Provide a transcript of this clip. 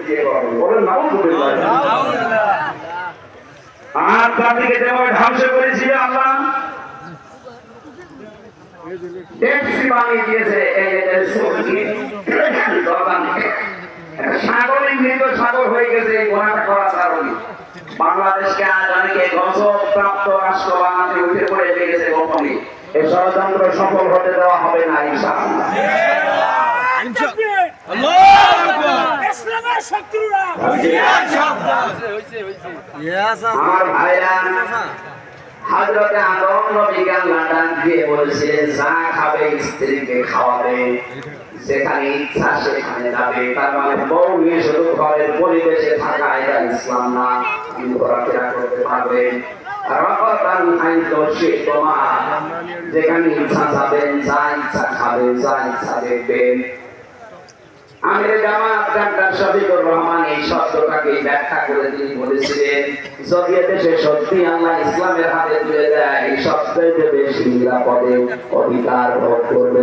পিছিয়ে পড়বে। বলেন নাউযুবিল্লাহ। আর জাতিকে যেমন ধ্বংস করেছিল আল্লাহ, ডেপসি বানিয়ে দিয়েছে এই সাগরই মৃত সাগর হয়ে গেছে এই গোনাটা করার কারণে। বাংলাদেশকে আজ অনেকে গজবপ্রাপ্ত রাষ্ট্র বানাতে উঠে পড়ে লেগেছে গোপনে। এই ষড়যন্ত্র সফল হতে দেওয়া হবে না ইনশাআল্লাহ। আমার ভাইরা, হযরতে আদম নবীকে আল্লাহ ডাক দিয়ে বলছিলেন যা খাবে স্ত্রীকে খাওয়াবে, যেখানে ইচ্ছা সেখানে যাবে। তার মানে বউ নিয়ে শুধু ঘরের পরিবেশে থাকা এটা ইসলাম না। আপনি ঘোরাফেরা করতে পারবেন, যেখানে ইচ্ছা যাবেন, যা ইচ্ছা খাবেন, যা ইচ্ছা দেখবেন। আমির জামাত ডাক্তার শফিকুর রহমান এই শব্দটাকে ব্যাখ্যা করে তিনি বলেছিলেন, যদি দেশে সত্যি আল্লাহ ইসলামের হাতে তুলে দেয়, এই সবচেয়ে বেশি নিরাপদে অধিকার ভোগ করবে